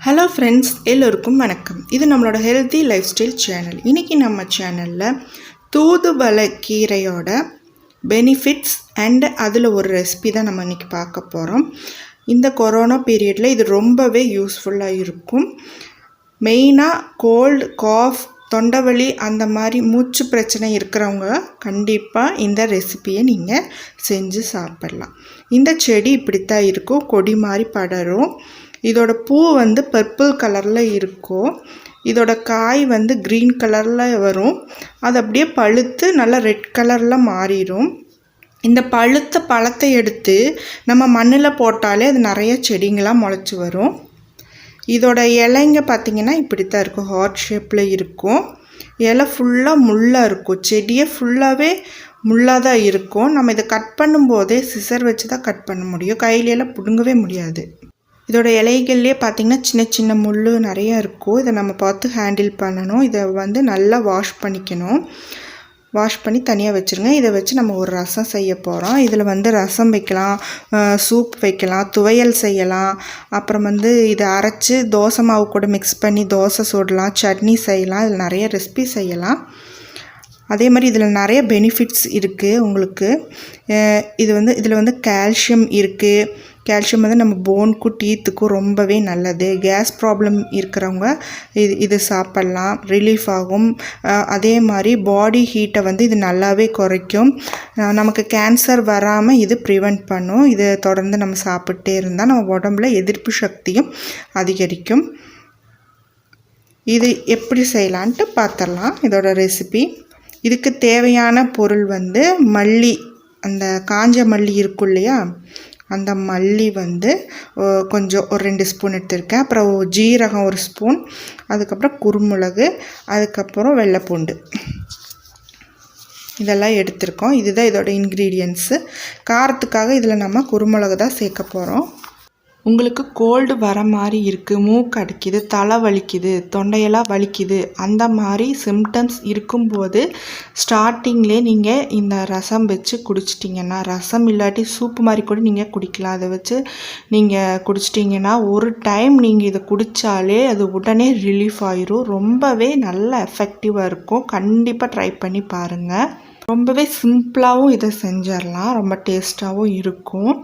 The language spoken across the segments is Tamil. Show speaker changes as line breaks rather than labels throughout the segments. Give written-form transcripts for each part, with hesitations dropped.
ஹலோ ஃப்ரெண்ட்ஸ், எல்லோருக்கும் வணக்கம். இது நம்மளோட ஹெல்த்தி லைஃப் ஸ்டைல் சேனல். இன்றைக்கி நம்ம சேனலில் தூதுவளை கீரையோட பெனிஃபிட்ஸ் அண்ட் அதில் ஒரு ரெசிபி தான் நம்ம இன்றைக்கி பார்க்க போகிறோம். இந்த கொரோனா பீரியடில் இது ரொம்பவே யூஸ்ஃபுல்லாக இருக்கும். மெயினாக கோல்டு, காஃப், தொண்டைவலி அந்த மாதிரி மூச்சு பிரச்சனை இருக்கிறவங்க கண்டிப்பாக இந்த ரெசிப்பியை நீங்கள் செஞ்சு சாப்பிட்லாம். இந்த செடி இப்படித்தான் இருக்கும், கொடி மாதிரி படரும். இதோட பூ வந்து பர்பிள் கலரில் இருக்கும். இதோட காய் வந்து க்ரீன் கலரில் வரும். அது அப்படியே பழுத்து நல்லா ரெட் கலரில் மாறிடும். இந்த பழுத்த பழத்தை எடுத்து நம்ம மண்ணில் போட்டாலே அது நிறைய செடிங்களாக முளைச்சி வரும். இதோட இலைங்க பார்த்திங்கன்னா இப்படித்தான் இருக்கும், ஹார்ட் ஷேப்பில் இருக்கும். இலை ஃபுல்லாக முள்ளாக இருக்கும். செடியே ஃபுல்லாகவே முள்ளாக தான் இருக்கும். நம்ம இதை கட் பண்ணும்போதே சிசர் வச்சு தான் கட் பண்ண முடியும், கையிலெல்லாம் பிடுங்கவே முடியாது. இதோட இலைகள்லேயே பார்த்திங்கன்னா சின்ன சின்ன முள் நிறையா இருக்கும். இதை நம்ம பார்த்து ஹேண்டில் பண்ணணும். இதை வந்து நல்லா வாஷ் பண்ணிக்கணும். வாஷ் பண்ணி தனியாக வச்சுருங்க. இதை வச்சு நம்ம ஒரு ரசம் செய்ய போகிறோம். இதில் வந்து ரசம் வைக்கலாம், சூப் வைக்கலாம், துவையல் செய்யலாம். அப்புறம் வந்து இதை அரைச்சி தோசை மாவு கூட மிக்ஸ் பண்ணி தோசை சுடலாம், சட்னி செய்யலாம். இதில் நிறைய ரெசிபி செய்யலாம். அதே மாதிரி இதில் நிறைய பெனிஃபிட்ஸ் இருக்குது உங்களுக்கு. இதில் வந்து கால்சியம் இருக்குது. கால்சியம் வந்து நம்ம போனுக்கும் டீத்துக்கும் ரொம்பவே நல்லது. கேஸ் ப்ராப்ளம் இருக்கிறவங்க இது சாப்பிட்லாம், ரிலீஃப் ஆகும். அதே மாதிரி பாடி ஹீட்டை வந்து இது நல்லாவே குறைக்கும். நமக்கு கேன்சர் வராமல் இது ப்ரிவெண்ட் பண்ணும். இதை தொடர்ந்து நம்ம சாப்பிட்டே இருந்தால் நம்ம உடம்புல எதிர்ப்பு சக்தியும் அதிகரிக்கும். இது எப்படி செய்யலான்ட்டு பார்த்துடலாம். இதோட ரெசிபி. இதுக்கு தேவையான பொருள் வந்து மல்லி, அந்த காஞ்ச மல்லி இருக்கும் இல்லையா, அந்த மல்லி வந்து கொஞ்சம் ஒரு 2 ஸ்பூன் எடுத்திருக்கேன். அப்புறம் ஜீரகம் 1 ஸ்பூன், அதுக்கப்புறம் குருமிளகு, அதுக்கப்புறம் வெள்ளைப்பூண்டு, இதெல்லாம் எடுத்திருக்கோம். இதுதான் இதோட இன்க்ரீடியன்ட்ஸு. காரத்துக்காக இதில் நம்ம குருமிளகு தான் சேர்க்க போகிறோம். உங்களுக்கு கோல்டு வர மாதிரி இருக்குது, மூக்கு அடிக்குது, தலை வலிக்குது, தொண்டையெல்லாம் வலிக்குது, அந்த மாதிரி சிம்டம்ஸ் இருக்கும்போது ஸ்டார்டிங்லேயே நீங்கள் இந்த ரசம் வச்சு குடிச்சிட்டிங்கன்னா, ரசம் இல்லாட்டி சூப்பு மாதிரி கூட நீங்கள் குடிக்கலாம். அதை வச்சு நீங்கள் குடிச்சிட்டிங்கன்னா ஒரு டைம் நீங்கள் இதை குடித்தாலே அது உடனே ரிலீஃப் ஆயிரும். ரொம்பவே நல்ல எஃபெக்டிவாக இருக்கும். கண்டிப்பாக ட்ரை பண்ணி பாருங்கள். ரொம்பவே சிம்பிளாகவும் இதை செஞ்சிடலாம், ரொம்ப டேஸ்ட்டாகவும் இருக்கும்.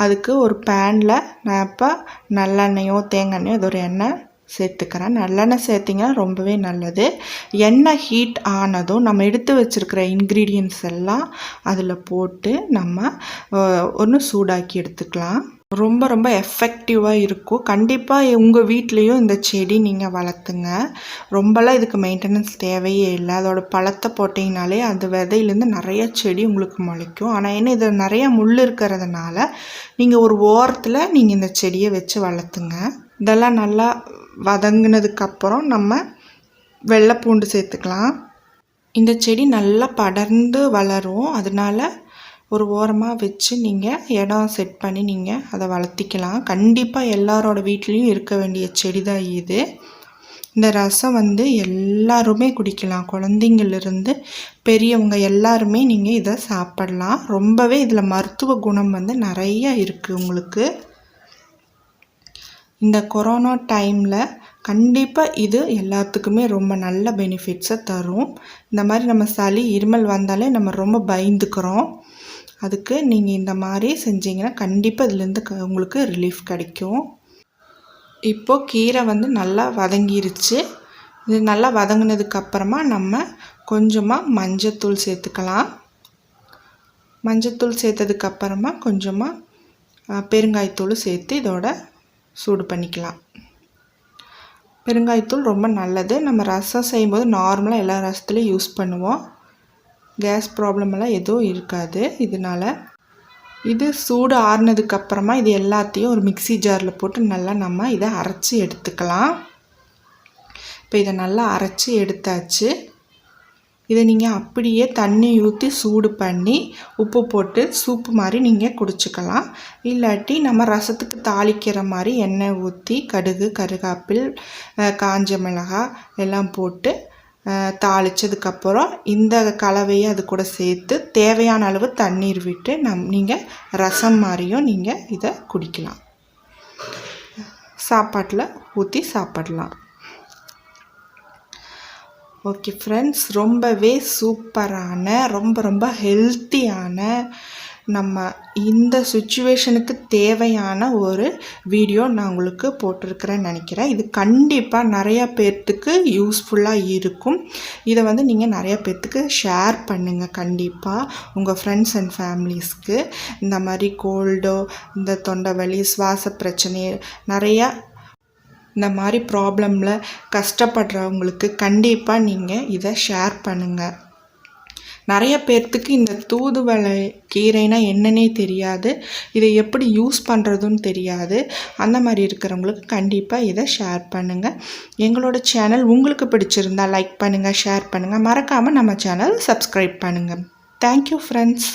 அதுக்கு ஒரு பேனில் நான் இப்போ நல்லெண்ணெயோ தேங்காய் எண்ணெயோ ஏதோ ஒரு எண்ணெய் சேர்த்துக்கிறேன். நல்லெண்ணெய் சேர்த்திங்கன்னா ரொம்பவே நல்லது. எண்ணெய் ஹீட் ஆனதும் நம்ம எடுத்து வச்சுருக்கிற இன்க்ரீடியன்ட்ஸ் எல்லாம் அதில் போட்டு நம்ம ஒன்று சூடாக்கி எடுத்துக்கலாம். ரொம்ப ரொம்ப எஃபெக்டிவாக இருக்கும். கண்டிப்பாக உங்கள் வீட்லேயும் இந்த செடி நீங்கள் வளர்த்துங்க. ரொம்பலாம் இதுக்கு மெயின்டெனன்ஸ் தேவையே இல்லை. அதோட பழத்தை போட்டிங்கனாலே அந்த விதையிலேருந்து நிறைய செடி உங்களுக்கு முளைக்கும். ஆனால் என்ன, இது நிறைய முள் இருக்கிறதுனால நீங்கள் ஒரு ஓரத்தில் நீங்கள் இந்த செடியை வச்சு வளர்த்துங்க. இதெல்லாம் நல்லா வதங்கினதுக்கப்புறம் நம்ம வெள்ளைப்பூண்டு சேர்த்துக்கலாம். இந்த செடி நல்லா படர்ந்து வளரும். அதனால் ஒரு ஓரமாக வச்சு நீங்கள் இடம் செட் பண்ணி நீங்கள் அதை வளர்த்திக்கலாம். கண்டிப்பாக எல்லாரோட வீட்லேயும் இருக்க வேண்டிய செடி தான் இது. இந்த ரசம் வந்து எல்லாருமே குடிக்கலாம், குழந்தைங்கள்லேருந்து பெரியவங்க எல்லாருமே நீங்கள் இதை சாப்பிடலாம். ரொம்பவே இதில் மருத்துவ குணம் வந்து நிறைய இருக்குது உங்களுக்கு. இந்த கொரோனா டைமில் கண்டிப்பாக இது எல்லாத்துக்குமே ரொம்ப நல்ல பெனிஃபிட்ஸை தரும். இந்த மாதிரி நம்ம சளி, இருமல் வந்தாலே நம்ம ரொம்ப பயந்துக்கிறோம். அதுக்கு நீங்கள் இந்த மாதிரி செஞ்சீங்கன்னா கண்டிப்பாக இதுலேருந்து உங்களுக்கு ரிலீஃப் கிடைக்கும். இப்போது கீரை வந்து நல்லா வதங்கிருச்சு. இது நல்லா வதங்கினதுக்கப்புறமா நம்ம கொஞ்சமாக மஞ்சத்தூள் சேர்த்துக்கலாம். மஞ்சத்தூள் சேர்த்ததுக்கப்புறமா கொஞ்சமாக பெருங்காயத்தூள் சேர்த்து இதோட சூடு பண்ணிக்கலாம். பெருங்காயத்தூள் ரொம்ப நல்லது. நம்ம ரசம் செய்யும்போது நார்மலாக எல்லா ரசத்துலேயும் யூஸ் பண்ணுவோம். கேஸ் ப்ராப்ளமெல்லாம் எதுவும் இருக்காது இதனால். இது சூடு ஆறுனதுக்கப்புறமா இது எல்லாத்தையும் ஒரு மிக்ஸி ஜாரில் போட்டு நல்லா நம்ம இதை அரைச்சி எடுத்துக்கலாம். இப்போ இதை நல்லா அரைச்சி எடுத்தாச்சு. இதை நீங்கள் அப்படியே தண்ணி ஊற்றி சூடு பண்ணி உப்பு போட்டு சூப்பு மாதிரி நீங்கள் குடிச்சிக்கலாம். இல்லாட்டி நம்ம ரசத்துக்கு தாளிக்கிற மாதிரி எண்ணெய் ஊற்றி கடுகு, கருகாப்பில், காஞ்ச மிளகாய் எல்லாம் போட்டு தாளித்ததுக்கப்புறம் இந்த கலவையை அது கூட சேர்த்து தேவையான அளவு தண்ணீர் விட்டு நீங்கள் ரசம் மாதிரியும் நீங்கள் இதை குடிக்கலாம். சாப்பாட்டில் ஊற்றி சாப்பிடலாம். ஓகே ஃப்ரெண்ட்ஸ், ரொம்பவே சூப்பரான ரொம்ப ஹெல்த்தியான நம்ம இந்த சுச்சுவேஷனுக்கு தேவையான ஒரு வீடியோ நான் உங்களுக்கு போட்டிருக்கிறேன்னு நினைக்கிறேன். இது கண்டிப்பாக நிறையா பேர்த்துக்கு யூஸ்ஃபுல்லாக இருக்கும். இதை நீங்கள் நிறையா பேர்த்துக்கு ஷேர் பண்ணுங்கள். கண்டிப்பாக உங்கள் ஃப்ரெண்ட்ஸ் அண்ட் ஃபேமிலிஸ்க்கு இந்த மாதிரி கோல்டோ, இந்த தொண்டை வலி, சுவாச பிரச்சனை, நிறையா இந்த மாதிரி ப்ராப்ளமில் கஷ்டப்படுறவங்களுக்கு கண்டிப்பாக நீங்கள் இதை ஷேர் பண்ணுங்கள். நிறைய பேர்த்துக்கு இந்த தூதுவளை கீரைனா என்னன்னே தெரியாது, இதை எப்படி யூஸ் பண்ணுறதுன்னு தெரியாது. அந்த மாதிரி இருக்கிறவங்களுக்கு கண்டிப்பாக இதை ஷேர் பண்ணுங்கள். எங்களோட சேனல் உங்களுக்கு பிடிச்சிருந்தா லைக் பண்ணுங்கள், ஷேர் பண்ணுங்கள். மறக்காமல் நம்ம சேனல் சப்ஸ்கிரைப் பண்ணுங்கள். Thank you friends.